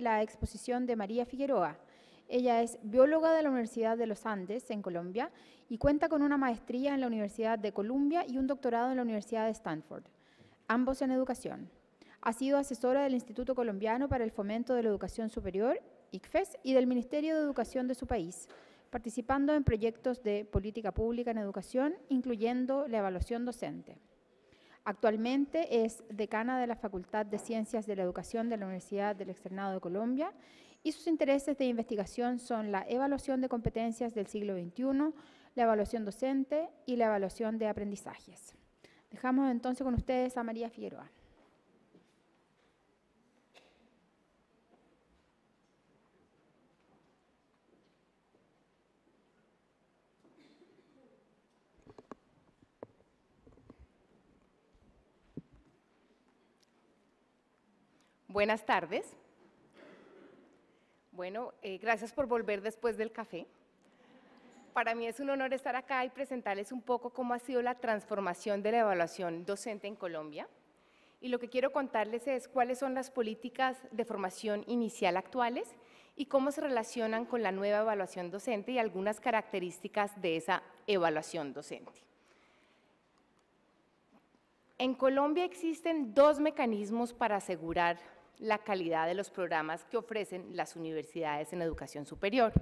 la exposición de María Figueroa. Ella es bióloga de la Universidad de los Andes, en Colombia, y cuenta con una maestría en la Universidad de Columbia y un doctorado en la Universidad de Stanford, ambos en educación. Ha sido asesora del Instituto Colombiano para el Fomento de la Educación Superior, ICFES, y del Ministerio de Educación de su país, participando en proyectos de política pública en educación, incluyendo la evaluación docente. Actualmente es decana de la Facultad de Ciencias de la Educación de la Universidad del Externado de Colombia y sus intereses de investigación son la evaluación de competencias del siglo XXI, la evaluación docente y la evaluación de aprendizajes. Dejamos entonces con ustedes a María Figueroa. Buenas tardes. Bueno, gracias por volver después del café. Para mí es un honor estar acá y presentarles un poco cómo ha sido la transformación de la evaluación docente en Colombia. Y lo que quiero contarles es cuáles son las políticas de formación inicial actuales y cómo se relacionan con la nueva evaluación docente y algunas características de esa evaluación docente. En Colombia existen dos mecanismos para asegurar la calidad de los programas que ofrecen las universidades en educación superior.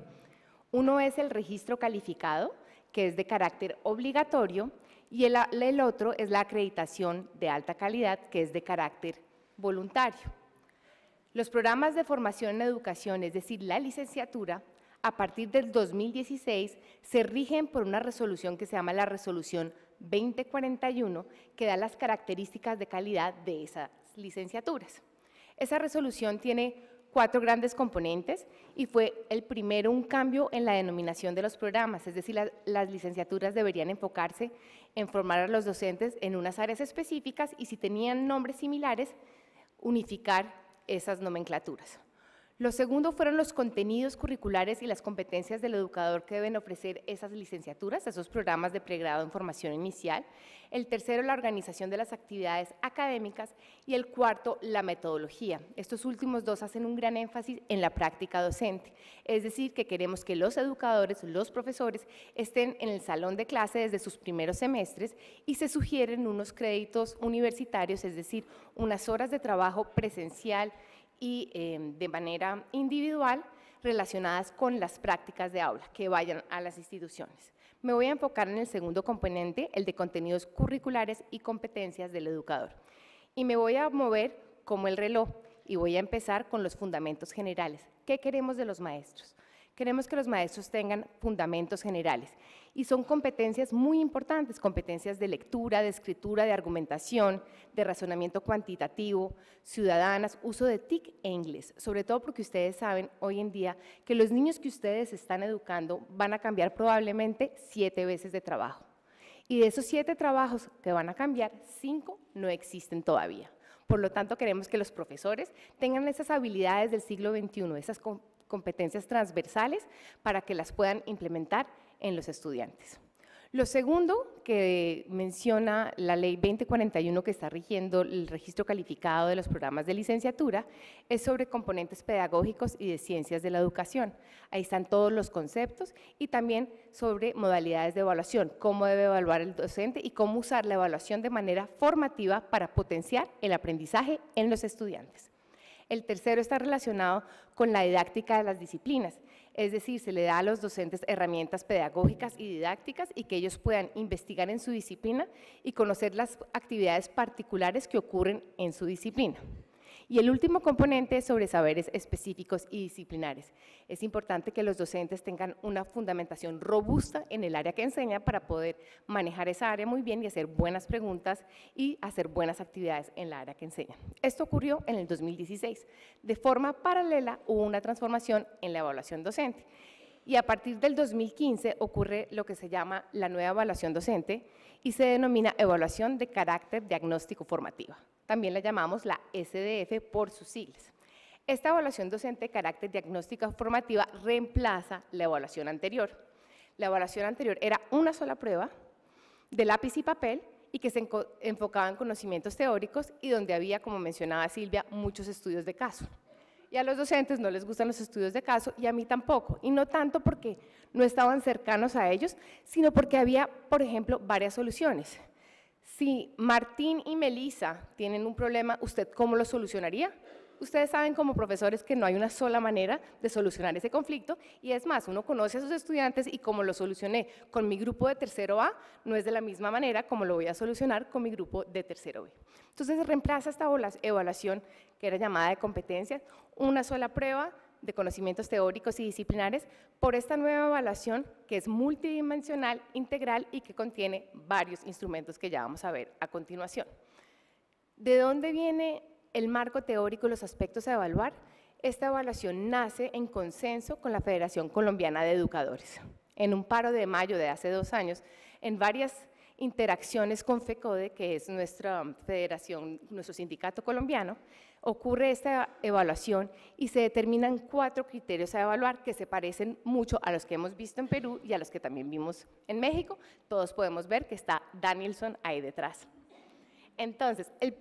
Uno es el registro calificado, que es de carácter obligatorio, y el otro es la acreditación de alta calidad, que es de carácter voluntario. Los programas de formación en educación, es decir, la licenciatura, a partir del 2016 se rigen por una resolución que se llama la Resolución 2041, que da las características de calidad de esas licenciaturas. Esa resolución tiene 4 grandes componentes y fue el primero un cambio en la denominación de los programas, es decir, las licenciaturas deberían enfocarse en formar a los docentes en unas áreas específicas y si tenían nombres similares, unificar esas nomenclaturas. Lo segundo fueron los contenidos curriculares y las competencias del educador que deben ofrecer esas licenciaturas, esos programas de pregrado en formación inicial. El tercero, la organización de las actividades académicas y el cuarto, la metodología. Estos últimos dos hacen un gran énfasis en la práctica docente, es decir, que queremos que los educadores, los profesores, estén en el salón de clase desde sus primeros semestres y se sugieren unos créditos universitarios, es decir, unas horas de trabajo presencial y de manera individual relacionadas con las prácticas de aula que vayan a las instituciones. Me voy a enfocar en el segundo componente, el de contenidos curriculares y competencias del educador. Y me voy a mover como el reloj y voy a empezar con los fundamentos generales. ¿Qué queremos de los maestros? Queremos que los maestros tengan fundamentos generales y son competencias muy importantes, competencias de lectura, de escritura, de argumentación, de razonamiento cuantitativo, ciudadanas, uso de TIC e inglés, sobre todo porque ustedes saben hoy en día que los niños que ustedes están educando van a cambiar probablemente 7 veces de trabajo y de esos 7 trabajos que van a cambiar, 5 no existen todavía. Por lo tanto, queremos que los profesores tengan esas habilidades del siglo XXI, esas competencias transversales para que las puedan implementar en los estudiantes. Lo segundo que menciona la Ley 2041 que está rigiendo el registro calificado de los programas de licenciatura es sobre componentes pedagógicos y de ciencias de la educación. Ahí están todos los conceptos y también sobre modalidades de evaluación, cómo debe evaluar el docente y cómo usar la evaluación de manera formativa para potenciar el aprendizaje en los estudiantes. El tercero está relacionado con la didáctica de las disciplinas, es decir, se le da a los docentes herramientas pedagógicas y didácticas y que ellos puedan investigar en su disciplina y conocer las actividades particulares que ocurren en su disciplina. Y el último componente es sobre saberes específicos y disciplinares. Es importante que los docentes tengan una fundamentación robusta en el área que enseñan para poder manejar esa área muy bien y hacer buenas preguntas y hacer buenas actividades en la área que enseñan. Esto ocurrió en el 2016. De forma paralela hubo una transformación en la evaluación docente. Y a partir del 2015 ocurre lo que se llama la nueva evaluación docente y se denomina evaluación de carácter diagnóstico formativa. También la llamamos la SDF por sus siglas. Esta evaluación docente de carácter diagnóstica formativa reemplaza la evaluación anterior. La evaluación anterior era una sola prueba de lápiz y papel y que se enfocaba en conocimientos teóricos y donde había, como mencionaba Silvia, muchos estudios de caso. Y a los docentes no les gustan los estudios de caso y a mí tampoco. Y no tanto porque no estaban cercanos a ellos, sino porque había, por ejemplo, varias soluciones. Si Martín y Melissa tienen un problema, ¿usted cómo lo solucionaría? Ustedes saben como profesores que no hay una sola manera de solucionar ese conflicto y es más, uno conoce a sus estudiantes y como lo solucioné con mi grupo de tercero A, no es de la misma manera como lo voy a solucionar con mi grupo de tercero B. Entonces reemplaza esta evaluación que era llamada de competencias, una sola prueba de conocimientos teóricos y disciplinares por esta nueva evaluación que es multidimensional, integral y que contiene varios instrumentos que ya vamos a ver a continuación. ¿De dónde viene el marco teórico y los aspectos a evaluar? Esta evaluación nace en consenso con la Federación Colombiana de Educadores. En un paro de mayo de hace 2 años, en varias interacciones con FECODE, que es nuestra federación, nuestro sindicato colombiano, ocurre esta evaluación y se determinan 4 criterios a evaluar que se parecen mucho a los que hemos visto en Perú y a los que también vimos en México. Todos podemos ver que está Danielson ahí detrás. Entonces, la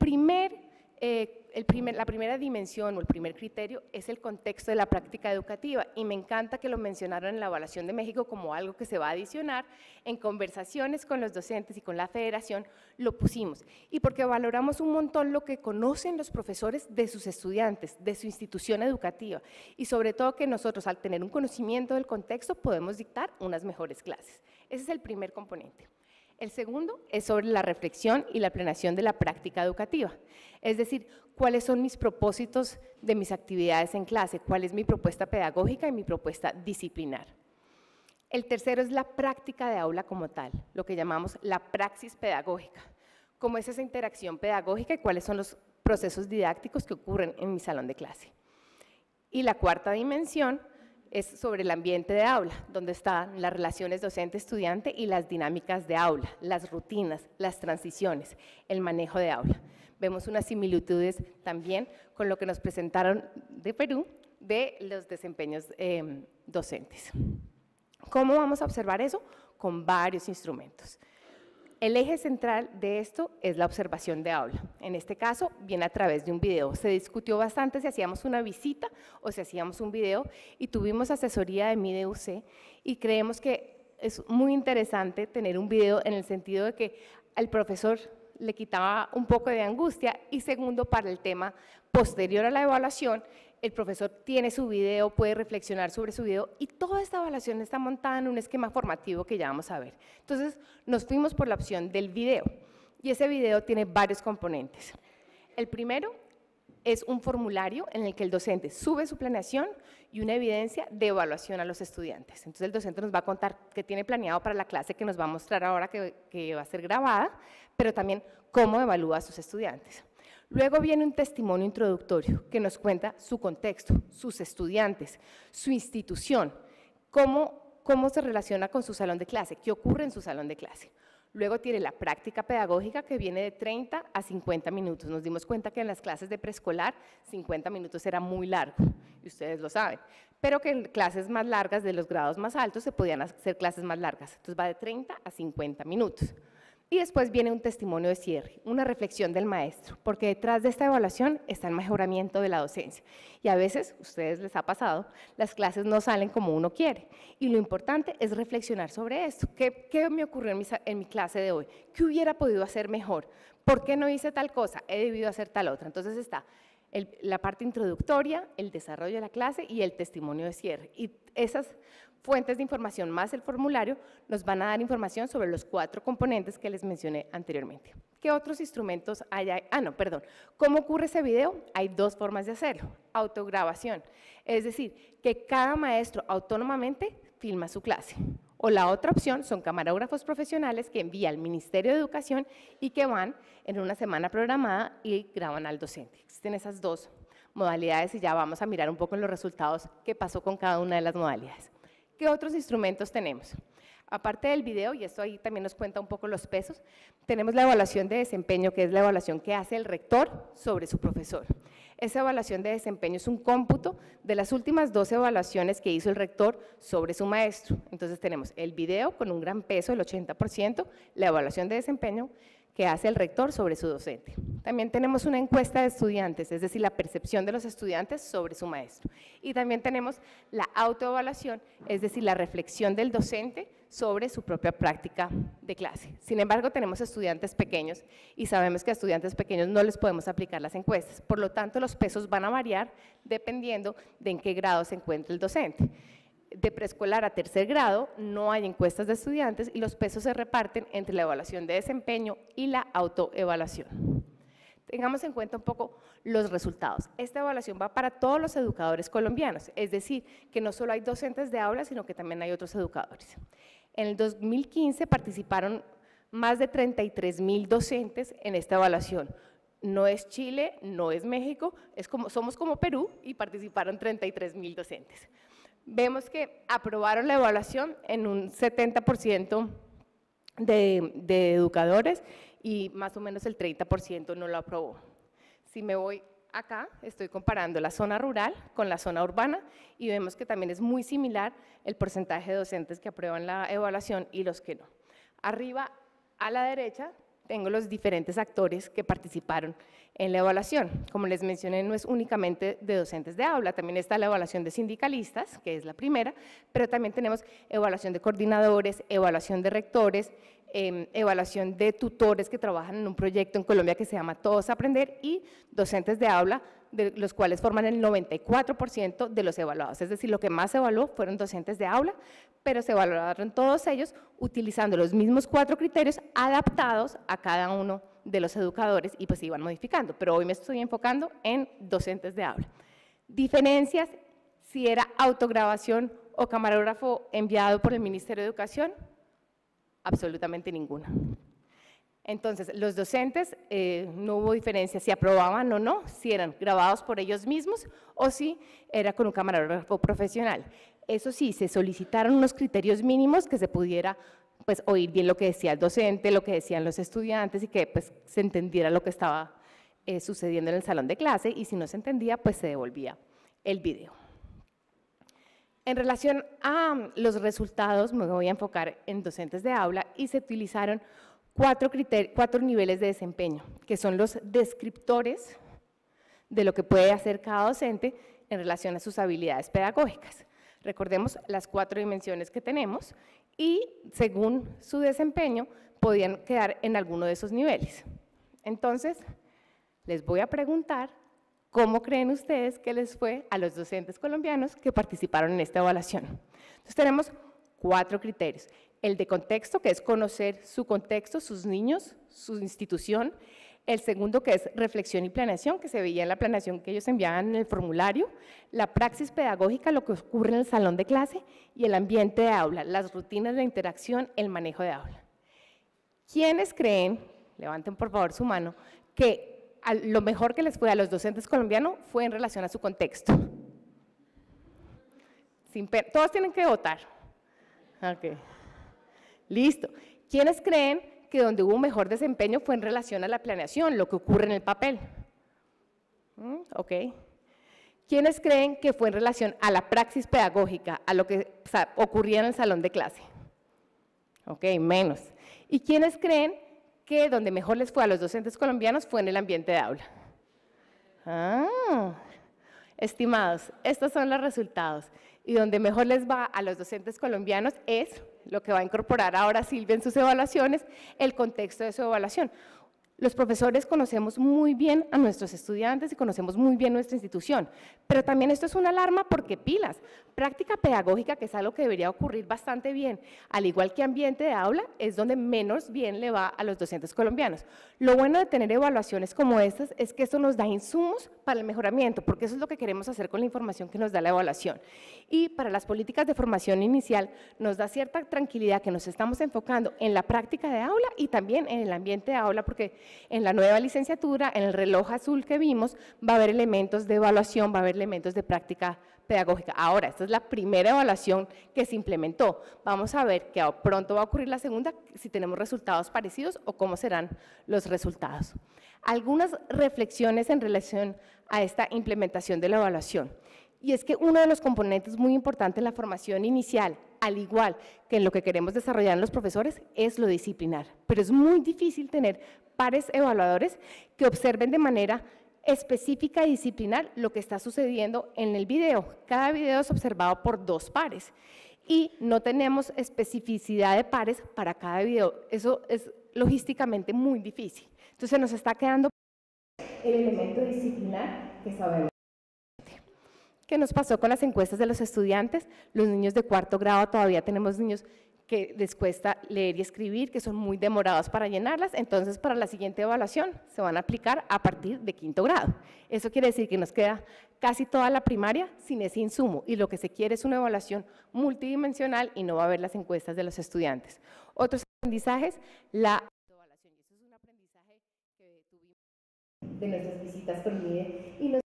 primera dimensión o el primer criterio es el contexto de la práctica educativa y me encanta que lo mencionaron en la evaluación de México como algo que se va a adicionar. En conversaciones con los docentes y con la federación lo pusimos y porque valoramos un montón lo que conocen los profesores de sus estudiantes, de su institución educativa y sobre todo que nosotros al tener un conocimiento del contexto podemos dictar unas mejores clases. Ese es el primer componente. El segundo es sobre la reflexión y la planeación de la práctica educativa, es decir, cuáles son mis propósitos de mis actividades en clase, cuál es mi propuesta pedagógica y mi propuesta disciplinar. El tercero es la práctica de aula como tal, lo que llamamos la praxis pedagógica, cómo es esa interacción pedagógica y cuáles son los procesos didácticos que ocurren en mi salón de clase. Y la cuarta dimensión es sobre el ambiente de aula, donde están las relaciones docente-estudiante y las dinámicas de aula, las rutinas, las transiciones, el manejo de aula. Vemos unas similitudes también con lo que nos presentaron de Perú de los desempeños docentes. ¿Cómo vamos a observar eso? Con varios instrumentos. El eje central de esto es la observación de aula. En este caso, viene a través de un video. Se discutió bastante si hacíamos una visita o si hacíamos un video y tuvimos asesoría de MIDEUC y creemos que es muy interesante tener un video en el sentido de que al profesor le quitaba un poco de angustia y segundo, para el tema posterior a la evaluación, el profesor tiene su video, puede reflexionar sobre su video y toda esta evaluación está montada en un esquema formativo que ya vamos a ver. Entonces, nos fuimos por la opción del video y ese video tiene varios componentes. El primero es un formulario en el que el docente sube su planeación y una evidencia de evaluación a los estudiantes. Entonces, el docente nos va a contar qué tiene planeado para la clase que nos va a mostrar ahora que va a ser grabada, pero también cómo evalúa a sus estudiantes. Luego viene un testimonio introductorio que nos cuenta su contexto, sus estudiantes, su institución, cómo se relaciona con su salón de clase, qué ocurre en su salón de clase. Luego tiene la práctica pedagógica que viene de 30 a 50 minutos. Nos dimos cuenta que en las clases de preescolar 50 minutos era muy largo, y ustedes lo saben, pero que en clases más largas de los grados más altos se podían hacer clases más largas. Entonces va de 30 a 50 minutos. Y después viene un testimonio de cierre, una reflexión del maestro, porque detrás de esta evaluación está el mejoramiento de la docencia. Y a veces, a ustedes les ha pasado, las clases no salen como uno quiere. Y lo importante es reflexionar sobre esto. ¿Qué me ocurrió en mi clase de hoy? ¿Qué hubiera podido hacer mejor? ¿Por qué no hice tal cosa? He debido hacer tal otra. Entonces está la parte introductoria, el desarrollo de la clase y el testimonio de cierre. Y esas fuentes de información más el formulario nos van a dar información sobre los 4 componentes que les mencioné anteriormente. ¿Qué otros instrumentos hay? ¿Cómo ocurre ese video? Hay 2 formas de hacerlo. Autograbación, es decir, que cada maestro autónomamente filma su clase. O la otra opción son camarógrafos profesionales que envía al Ministerio de Educación y que van en una semana programada y graban al docente. Existen esas 2 modalidades y ya vamos a mirar un poco en los resultados qué pasó con cada una de las modalidades. ¿Qué otros instrumentos tenemos? Aparte del video, y esto ahí también nos cuenta un poco los pesos, tenemos la evaluación de desempeño, que es la evaluación que hace el rector sobre su profesor. Esa evaluación de desempeño es un cómputo de las últimas 2 evaluaciones que hizo el rector sobre su maestro. Entonces tenemos el video con un gran peso, el 80%, la evaluación de desempeño, que hace el rector sobre su docente. También tenemos una encuesta de estudiantes, es decir, la percepción de los estudiantes sobre su maestro. Y también tenemos la autoevaluación, es decir, la reflexión del docente sobre su propia práctica de clase. Sin embargo, tenemos estudiantes pequeños y sabemos que a estudiantes pequeños no les podemos aplicar las encuestas. Por lo tanto, los pesos van a variar dependiendo de en qué grado se encuentre el docente. De preescolar a tercer grado no hay encuestas de estudiantes y los pesos se reparten entre la evaluación de desempeño y la autoevaluación. Tengamos en cuenta un poco los resultados. Esta evaluación va para todos los educadores colombianos, es decir, que no solo hay docentes de aula, sino que también hay otros educadores. En el 2015 participaron más de 33.000 docentes en esta evaluación. No es Chile, no es México, somos como Perú y participaron 33.000 docentes. Vemos que aprobaron la evaluación en un 70% de educadores y más o menos el 30% no lo aprobó. Si me voy acá, estoy comparando la zona rural con la zona urbana y vemos que también es muy similar el porcentaje de docentes que aprueban la evaluación y los que no. Arriba a la derecha tengo los diferentes actores que participaron en la evaluación. Como les mencioné, no es únicamente de docentes de aula, también está la evaluación de sindicalistas, que es la primera, pero también tenemos evaluación de coordinadores, evaluación de rectores, evaluación de tutores que trabajan en un proyecto en Colombia que se llama Todos Aprender y docentes de aula, de los cuales forman el 94% de los evaluados. Es decir, lo que más se evaluó fueron docentes de aula, pero se evaluaron todos ellos utilizando los mismos 4 criterios adaptados a cada uno de los educadores y pues se iban modificando, pero hoy me estoy enfocando en docentes de aula. Diferencias, si era autograbación o camarógrafo enviado por el Ministerio de Educación, absolutamente ninguna. Entonces, los docentes, no hubo diferencia si aprobaban o no, si eran grabados por ellos mismos o si era con un camarógrafo profesional. Eso sí, se solicitaron unos criterios mínimos que se pudiera pues, oír bien lo que decía el docente, lo que decían los estudiantes y que pues, se entendiera lo que estaba sucediendo en el salón de clase y si no se entendía, pues se devolvía el video. En relación a los resultados, me voy a enfocar en docentes de aula y se utilizaron 4 niveles de desempeño, que son los descriptores de lo que puede hacer cada docente en relación a sus habilidades pedagógicas. Recordemos las 4 dimensiones que tenemos y según su desempeño podían quedar en alguno de esos niveles. Entonces, les voy a preguntar cómo creen ustedes que les fue a los docentes colombianos que participaron en esta evaluación. Entonces, tenemos 4 criterios. El de contexto, que es conocer su contexto, sus niños, su institución. El segundo, que es reflexión y planeación, que se veía en la planeación que ellos enviaban en el formulario. La praxis pedagógica, lo que ocurre en el salón de clase. Y el ambiente de aula, las rutinas de interacción, el manejo de aula. ¿Quiénes creen, levanten por favor su mano, que lo mejor que les fue a los docentes colombianos fue en relación a su contexto? Todos tienen que votar. Ok. Listo. ¿Quiénes creen que donde hubo mejor desempeño fue en relación a la planeación, lo que ocurre en el papel? Ok. ¿Quiénes creen que fue en relación a la praxis pedagógica, a lo que ocurría en el salón de clase? Ok, menos. ¿Y quiénes creen que donde mejor les fue a los docentes colombianos fue en el ambiente de aula? Estimados, estos son los resultados. Y donde mejor les va a los docentes colombianos es lo que va a incorporar ahora Silvia en sus evaluaciones, el contexto de su evaluación. Los profesores conocemos muy bien a nuestros estudiantes y conocemos muy bien nuestra institución, pero también esto es una alarma porque pilas, práctica pedagógica, que es algo que debería ocurrir bastante bien, al igual que ambiente de aula, es donde menos bien le va a los docentes colombianos. Lo bueno de tener evaluaciones como estas es que esto nos da insumos para el mejoramiento, porque eso es lo que queremos hacer con la información que nos da la evaluación. Y para las políticas de formación inicial nos da cierta tranquilidad que nos estamos enfocando en la práctica de aula y también en el ambiente de aula, porque en la nueva licenciatura, en el reloj azul que vimos, va a haber elementos de evaluación, va a haber elementos de práctica pedagógica. Ahora, esta es la primera evaluación que se implementó. Vamos a ver que pronto va a ocurrir la segunda, si tenemos resultados parecidos o cómo serán los resultados. Algunas reflexiones en relación a esta implementación de la evaluación. Y es que uno de los componentes muy importantes en la formación inicial, al igual que en lo que queremos desarrollar en los profesores, es lo disciplinar. Pero es muy difícil tener pares evaluadores que observen de manera específica y disciplinar lo que está sucediendo en el video. Cada video es observado por 2 pares y no tenemos especificidad de pares para cada video. Eso es logísticamente muy difícil. Entonces nos está quedando el elemento disciplinar que sabemos. ¿Qué nos pasó con las encuestas de los estudiantes? Los niños de 4º grado, todavía tenemos niños que les cuesta leer y escribir, que son muy demorados para llenarlas, entonces para la siguiente evaluación se van a aplicar a partir de 5º grado. Eso quiere decir que nos queda casi toda la primaria sin ese insumo, y lo que se quiere es una evaluación multidimensional y no va a haber las encuestas de los estudiantes. Otros aprendizajes, la autoevaluación, y eso es un aprendizaje que tuvimos de nuestras visitas con LIDE, y nos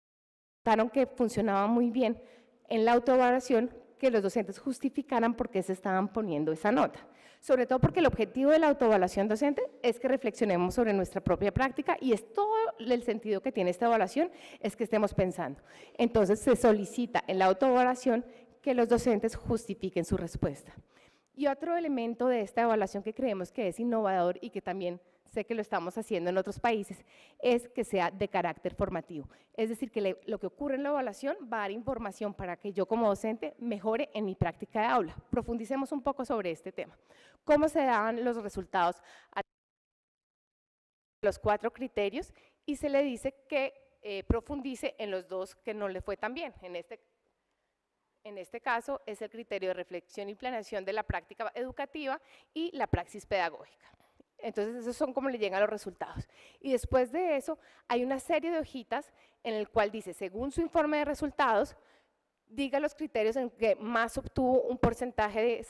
notaron que funcionaba muy bien en la autoevaluación que los docentes justificaran por qué se estaban poniendo esa nota. Sobre todo porque el objetivo de la autoevaluación docente es que reflexionemos sobre nuestra propia práctica y es todo el sentido que tiene esta evaluación, es que estemos pensando. Entonces se solicita en la autoevaluación que los docentes justifiquen su respuesta. Y otro elemento de esta evaluación que creemos que es innovador y que también sé que lo estamos haciendo en otros países, es que sea de carácter formativo. Es decir, que lo que ocurre en la evaluación va a dar información para que yo como docente mejore en mi práctica de aula. Profundicemos un poco sobre este tema. ¿Cómo se dan los resultados a los 4 criterios? Y se le dice que profundice en los 2 que no le fue tan bien. En este caso es el criterio de reflexión y planeación de la práctica educativa y la praxis pedagógica. Entonces, esos son como le llegan los resultados. Y después de eso, hay una serie de hojitas en el cual dice, según su informe de resultados, diga los criterios en que más obtuvo un porcentaje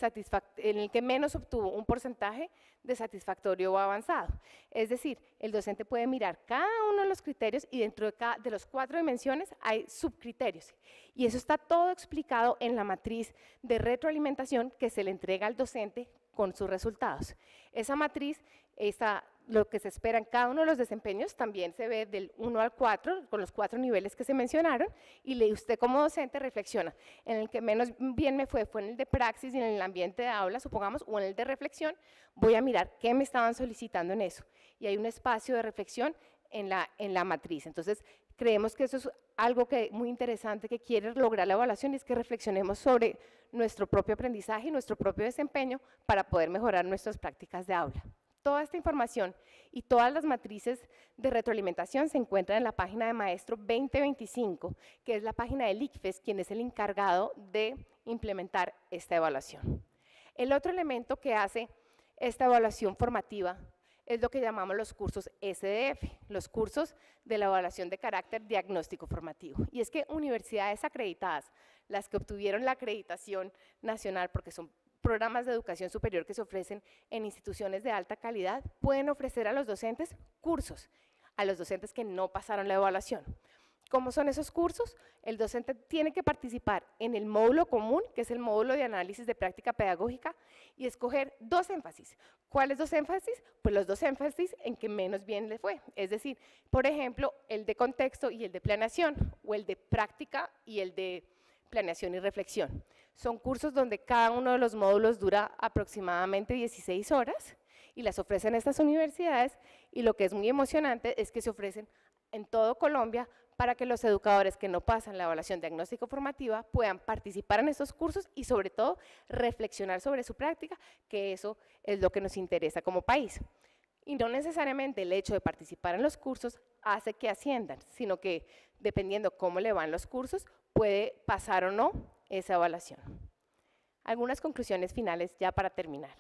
en el que menos obtuvo un porcentaje de satisfactorio o avanzado. Es decir, el docente puede mirar cada uno de los criterios y dentro de los 4 dimensiones hay subcriterios. Y eso está todo explicado en la matriz de retroalimentación que se le entrega al docente con sus resultados. Esa matriz, lo que se espera en cada uno de los desempeños también se ve del 1 al 4, con los 4 niveles que se mencionaron, y usted como docente reflexiona, en el que menos bien me fue en el de praxis y en el ambiente de aula, supongamos, o en el de reflexión, voy a mirar qué me estaban solicitando en eso. Y hay un espacio de reflexión en la matriz. Entonces, creemos que eso es algo muy interesante que quiere lograr la evaluación, y es que reflexionemos sobre nuestro propio aprendizaje y nuestro propio desempeño para poder mejorar nuestras prácticas de aula. Toda esta información y todas las matrices de retroalimentación se encuentran en la página de Maestro 2025, que es la página del ICFES, quien es el encargado de implementar esta evaluación. El otro elemento que hace esta evaluación formativa es lo que llamamos los cursos SDF, los cursos de la evaluación de carácter diagnóstico formativo. Y es que universidades acreditadas, las que obtuvieron la acreditación nacional, porque son programas de educación superior que se ofrecen en instituciones de alta calidad, pueden ofrecer a los docentes cursos, a los docentes que no pasaron la evaluación. ¿Cómo son esos cursos? El docente tiene que participar en el módulo común, que es el módulo de análisis de práctica pedagógica, y escoger 2 énfasis. ¿Cuáles 2 énfasis? Pues los 2 énfasis en que menos bien le fue. Es decir, por ejemplo, el de contexto y el de planeación, o el de práctica y el de planeación y reflexión. Son cursos donde cada uno de los módulos dura aproximadamente 16 horas y las ofrecen estas universidades, y lo que es muy emocionante es que se ofrecen en todo Colombia para que los educadores que no pasan la evaluación diagnóstico formativa puedan participar en estos cursos y sobre todo reflexionar sobre su práctica, que eso es lo que nos interesa como país. Y no necesariamente el hecho de participar en los cursos hace que asciendan, sino que dependiendo cómo le van los cursos, puede pasar o no esa evaluación. Algunas conclusiones finales ya para terminar.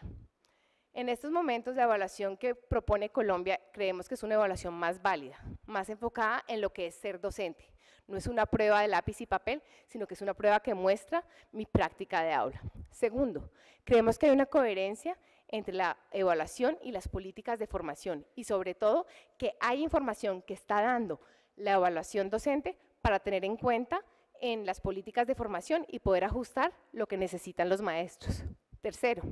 En estos momentos de evaluación que propone Colombia, creemos que es una evaluación más válida, más enfocada en lo que es ser docente. No es una prueba de lápiz y papel, sino que es una prueba que muestra mi práctica de aula. Segundo, creemos que hay una coherencia entre la evaluación y las políticas de formación, y sobre todo que hay información que está dando la evaluación docente para tener en cuenta en las políticas de formación y poder ajustar lo que necesitan los maestros. Tercero,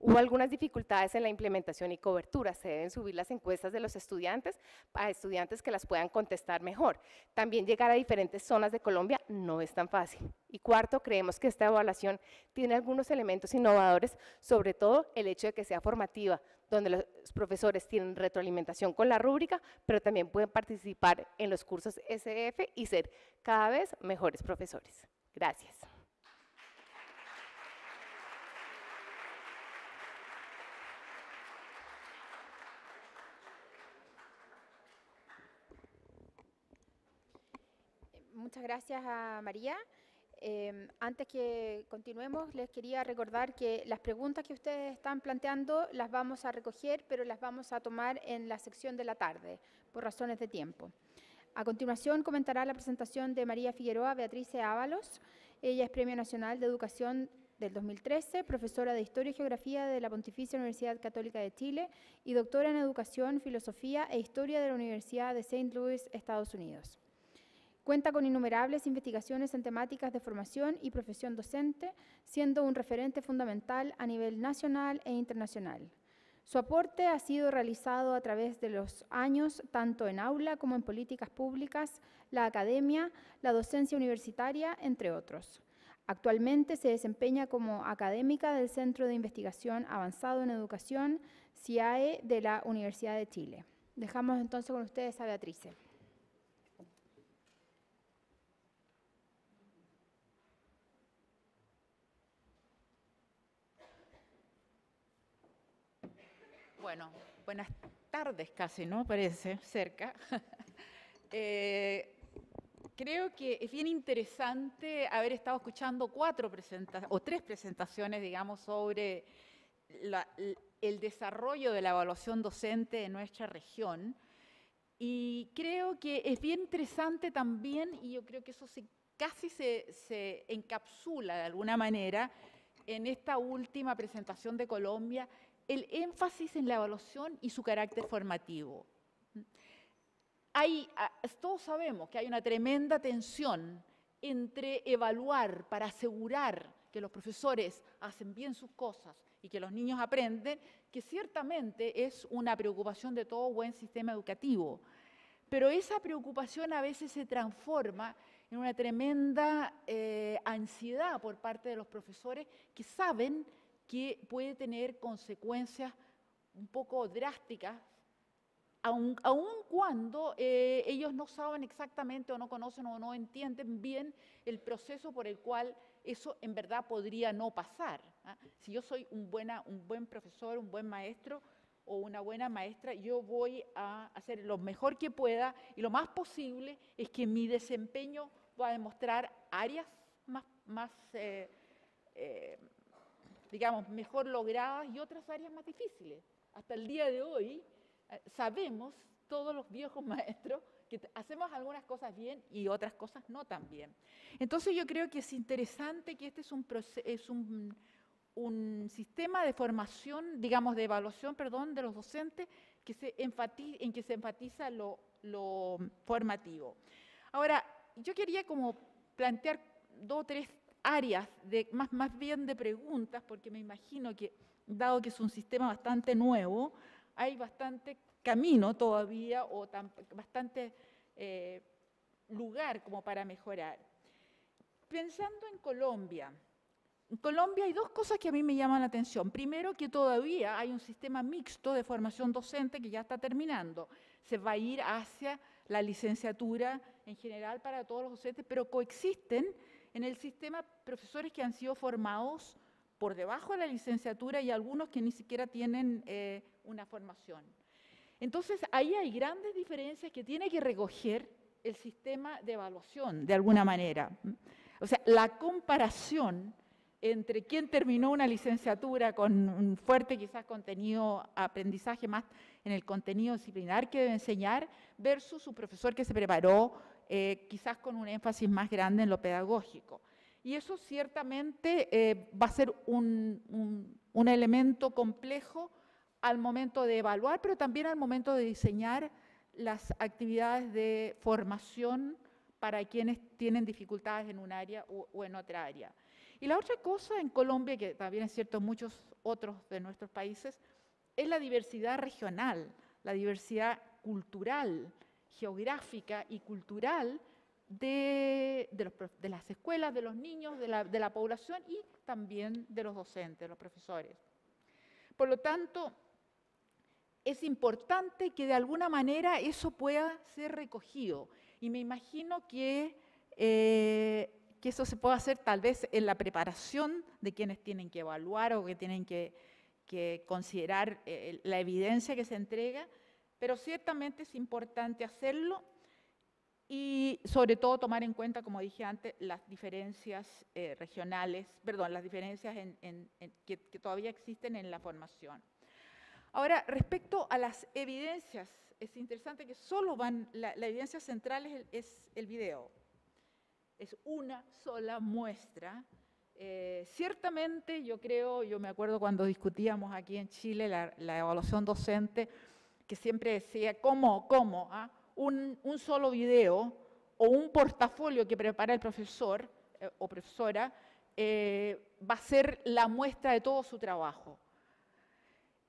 Hubo algunas dificultades en la implementación y cobertura. Se deben subir las encuestas de los estudiantes a estudiantes que las puedan contestar mejor. También llegar a diferentes zonas de Colombia no es tan fácil. Y cuarto, creemos que esta evaluación tiene algunos elementos innovadores, sobre todo el hecho de que sea formativa, donde los profesores tienen retroalimentación con la rúbrica, pero también pueden participar en los cursos SF y ser cada vez mejores profesores. Gracias. Muchas gracias a María. Antes que continuemos, les quería recordar que las preguntas que ustedes están planteando las vamos a recoger, pero las vamos a tomar en la sección de la tarde, por razones de tiempo. A continuación comentará la presentación de María Figueroa Beatrice Ábalos. Ella es Premio Nacional de Educación del 2013, profesora de Historia y Geografía de la Pontificia Universidad Católica de Chile y doctora en Educación, Filosofía e Historia de la Universidad de St. Louis, Estados Unidos. Cuenta con innumerables investigaciones en temáticas de formación y profesión docente, siendo un referente fundamental a nivel nacional e internacional. Su aporte ha sido realizado a través de los años, tanto en aula como en políticas públicas, la academia, la docencia universitaria, entre otros. Actualmente se desempeña como académica del Centro de Investigación Avanzado en Educación, CIAE, de la Universidad de Chile. Dejamos entonces con ustedes a Beatrice. Bueno, buenas tardes casi, ¿no? Parece, cerca. Creo que es bien interesante haber estado escuchando tres presentaciones, digamos, sobre el desarrollo de la evaluación docente en nuestra región. Y creo que es bien interesante también, y yo creo que eso casi se encapsula de alguna manera en esta última presentación de Colombia, el énfasis en la evaluación y su carácter formativo. Todos sabemos que hay una tremenda tensión entre evaluar para asegurar que los profesores hacen bien sus cosas y que los niños aprenden, que ciertamente es una preocupación de todo buen sistema educativo. Pero esa preocupación a veces se transforma en una tremenda ansiedad por parte de los profesores que saben que puede tener consecuencias un poco drásticas, aun cuando ellos no saben exactamente o no conocen o no entienden bien el proceso por el cual eso en verdad podría no pasar. Si yo soy un buen profesor, un buen maestro o una buena maestra, yo voy a hacer lo mejor que pueda y lo más posible es que mi desempeño va a demostrar áreas digamos, mejor logradas y otras áreas más difíciles. Hasta el día de hoy sabemos, todos los viejos maestros, que hacemos algunas cosas bien y otras cosas no tan bien. Entonces yo creo que es interesante que este es un sistema de formación, digamos, de evaluación, perdón, de los docentes en que se enfatiza lo formativo. Ahora, yo quería como plantear 2 o 3 áreas más bien de preguntas, porque me imagino que, dado que es un sistema bastante nuevo, hay bastante camino todavía o bastante lugar como para mejorar. Pensando en Colombia hay 2 cosas que a mí me llaman la atención. Primero, que todavía hay un sistema mixto de formación docente que ya está terminando. Se va a ir hacia la licenciatura en general para todos los docentes, pero coexisten en el sistema profesores que han sido formados por debajo de la licenciatura y algunos que ni siquiera tienen una formación. Entonces, ahí hay grandes diferencias que tiene que recoger el sistema de evaluación, de alguna manera. O sea, la comparación entre quien terminó una licenciatura con un fuerte quizás contenido, aprendizaje más en el contenido disciplinar que debe enseñar, versus su profesor que se preparó quizás con un énfasis más grande en lo pedagógico. Y eso ciertamente va a ser un elemento complejo al momento de evaluar, pero también al momento de diseñar las actividades de formación para quienes tienen dificultades en un área o en otra área. Y la otra cosa en Colombia, que también es cierto en muchos otros de nuestros países, es la diversidad regional, la diversidad cultural, geográfica y cultural de las escuelas, de los niños, de la población y también de los docentes, los profesores. Por lo tanto, es importante que de alguna manera eso pueda ser recogido. Y me imagino que eso se puede hacer tal vez en la preparación de quienes tienen que evaluar o que tienen que considerar la evidencia que se entrega, pero ciertamente es importante hacerlo y sobre todo tomar en cuenta, como dije antes, las diferencias regionales, perdón, las diferencias que todavía existen en la formación. Ahora, respecto a las evidencias, es interesante que solo la evidencia central es el video. Es una sola muestra. Ciertamente, yo me acuerdo cuando discutíamos aquí en Chile la evaluación docente, que siempre decía, ¿cómo? ¿Ah? Un solo video o un portafolio que prepara el profesor o profesora va a ser la muestra de todo su trabajo.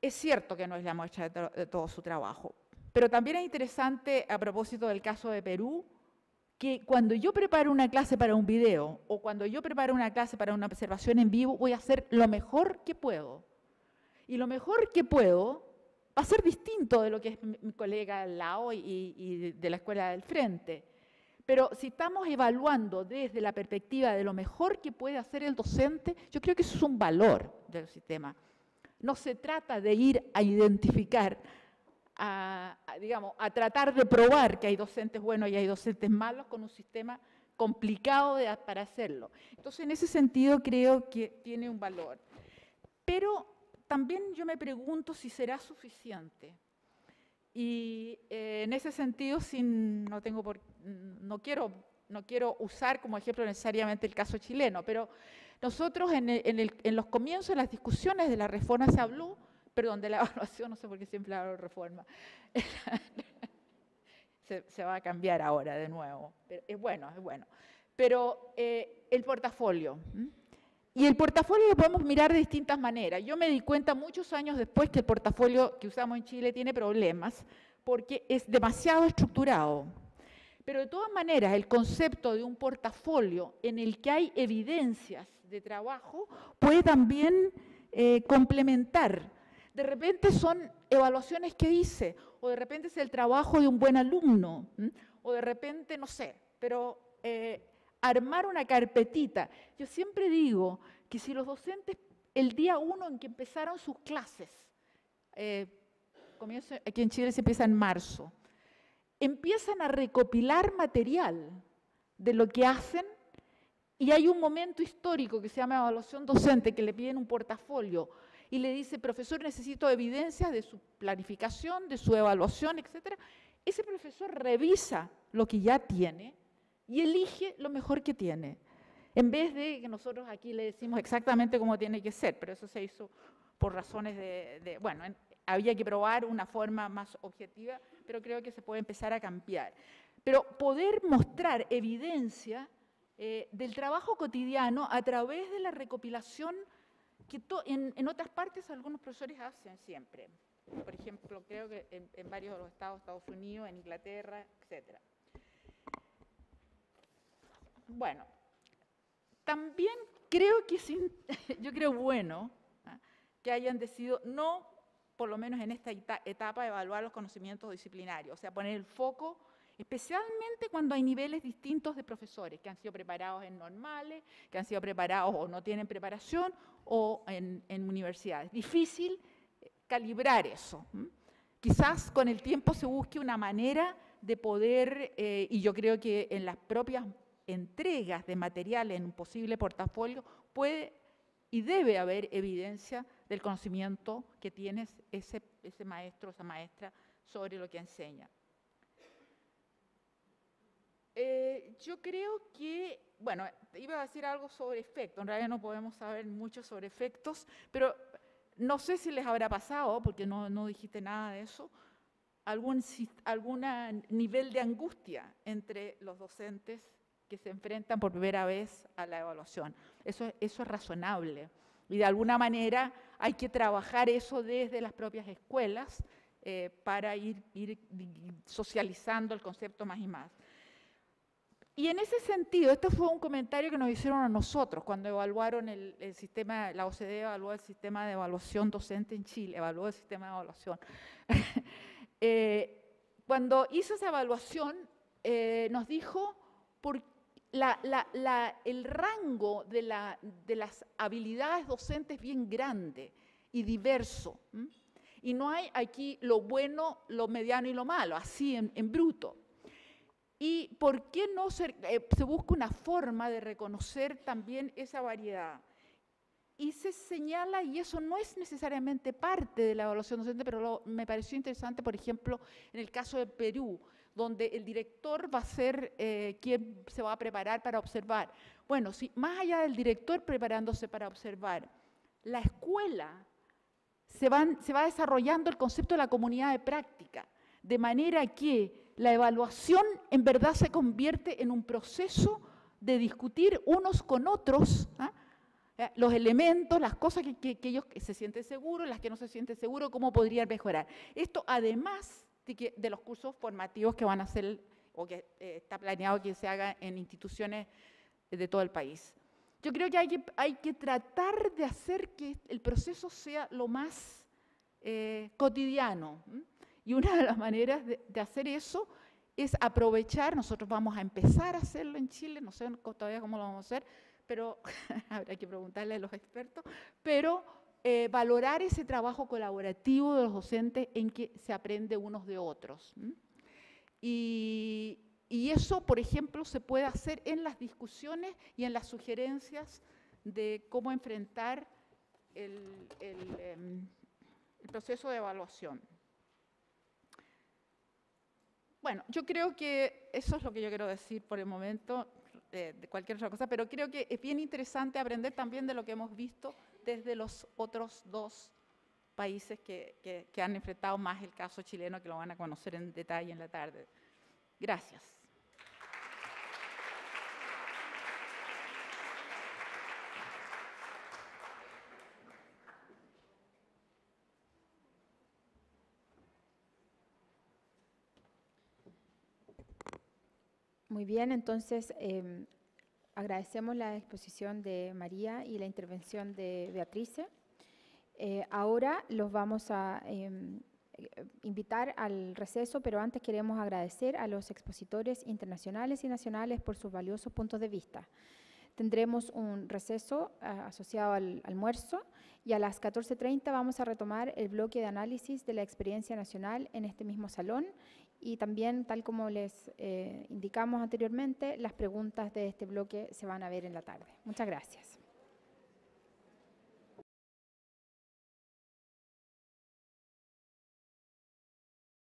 Es cierto que no es la muestra de todo su trabajo, pero también es interesante, a propósito del caso de Perú, que cuando yo preparo una clase para un video o cuando yo preparo una clase para una observación en vivo, voy a hacer lo mejor que puedo. Y lo mejor que puedo va a ser distinto de lo que es mi colega al lado y de la escuela del frente. Pero si estamos evaluando desde la perspectiva de lo mejor que puede hacer el docente, yo creo que eso es un valor del sistema. No se trata de ir a identificar, digamos, a tratar de probar que hay docentes buenos y hay docentes malos con un sistema complicado para hacerlo. Entonces, en ese sentido, creo que tiene un valor. Pero también yo me pregunto si será suficiente. Y en ese sentido, no quiero usar como ejemplo necesariamente el caso chileno, pero nosotros en los comienzos de las discusiones de la reforma se habló, perdón, de la evaluación, no sé por qué siempre hablo de reforma, se va a cambiar ahora de nuevo, pero es bueno. Pero el portafolio, y el portafolio lo podemos mirar de distintas maneras. Yo me di cuenta muchos años después que el portafolio que usamos en Chile tiene problemas porque es demasiado estructurado. Pero de todas maneras, el concepto de un portafolio en el que hay evidencias de trabajo puede también complementar. De repente son evaluaciones que hice, o de repente es el trabajo de un buen alumno, o de repente, no sé, pero armar una carpetita. Yo siempre digo que si los docentes, el día 1 en que empezaron sus clases, aquí en Chile se empieza en marzo, empiezan a recopilar material de lo que hacen y hay un momento histórico que se llama evaluación docente, que le piden un portafolio y le dice, profesor, necesito evidencias de su planificación, de su evaluación, etc. Ese profesor revisa lo que ya tiene y elige lo mejor que tiene, en vez de que nosotros aquí le decimos exactamente cómo tiene que ser, pero eso se hizo por razones bueno, había que probar una forma más objetiva, pero creo que se puede empezar a cambiar. Pero poder mostrar evidencia del trabajo cotidiano a través de la recopilación que en otras partes algunos profesores hacen siempre. Por ejemplo, creo que en varios de los Estados Unidos, en Inglaterra, etc. Bueno, también creo que yo creo bueno que hayan decidido no, por lo menos en esta etapa, evaluar los conocimientos disciplinarios, o sea, poner el foco, especialmente cuando hay niveles distintos de profesores que han sido preparados en normales, que han sido preparados o no tienen preparación, o en universidades. Difícil calibrar eso. Quizás con el tiempo se busque una manera de poder, y yo creo que en las propias entregas de material en un posible portafolio puede y debe haber evidencia del conocimiento que tiene ese maestro o esa maestra sobre lo que enseña. Yo creo que, bueno, iba a decir algo sobre efectos, en realidad no podemos saber mucho sobre efectos, pero no sé si les habrá pasado, porque no dijiste nada de eso, algún nivel de angustia entre los docentes que se enfrentan por primera vez a la evaluación. Eso es razonable. Y de alguna manera hay que trabajar eso desde las propias escuelas para ir socializando el concepto más y más. Y en ese sentido, este fue un comentario que nos hicieron a nosotros cuando evaluaron el sistema, la OCDE evaluó el sistema de evaluación docente en Chile, evaluó el sistema de evaluación. Cuando hizo esa evaluación, nos dijo el rango de las habilidades docentes es bien grande y diverso. Y no hay aquí lo bueno, lo mediano y lo malo, así en bruto. ¿Y por qué no se busca una forma de reconocer también esa variedad? Y se señala, y eso no es necesariamente parte de la evaluación docente, pero me pareció interesante, por ejemplo, en el caso de Perú, donde el director va a ser quien se va a preparar para observar. Bueno, si más allá del director preparándose para observar, la escuela se va desarrollando el concepto de la comunidad de práctica, de manera que la evaluación en verdad se convierte en un proceso de discutir unos con otros los elementos, las cosas que ellos se sienten seguros, las que no se sienten seguros, cómo podrían mejorar. Esto además de los cursos formativos que van a hacer o que está planeado que se haga en instituciones de todo el país. Yo creo que hay que tratar de hacer que el proceso sea lo más cotidiano. Y una de las maneras de hacer eso es aprovechar, nosotros vamos a empezar a hacerlo en Chile, no sé todavía cómo lo vamos a hacer, pero habrá que preguntarle a los expertos, pero valorar ese trabajo colaborativo de los docentes en que se aprende unos de otros. Y eso, por ejemplo, se puede hacer en las discusiones y en las sugerencias de cómo enfrentar el proceso de evaluación. Bueno, yo creo que eso es lo que yo quiero decir por el momento, de cualquier otra cosa, pero creo que es bien interesante aprender también de lo que hemos visto desde los otros dos países que han enfrentado más el caso chileno, que lo van a conocer en detalle en la tarde. Gracias. Muy bien, entonces agradecemos la exposición de María y la intervención de Beatrice. Ahora los vamos a invitar al receso, pero antes queremos agradecer a los expositores internacionales y nacionales por sus valiosos puntos de vista. Tendremos un receso asociado al almuerzo y a las 14:30 vamos a retomar el bloque de análisis de la experiencia nacional en este mismo salón y también, tal como les indicamos anteriormente, las preguntas de este bloque se van a ver en la tarde. Muchas gracias.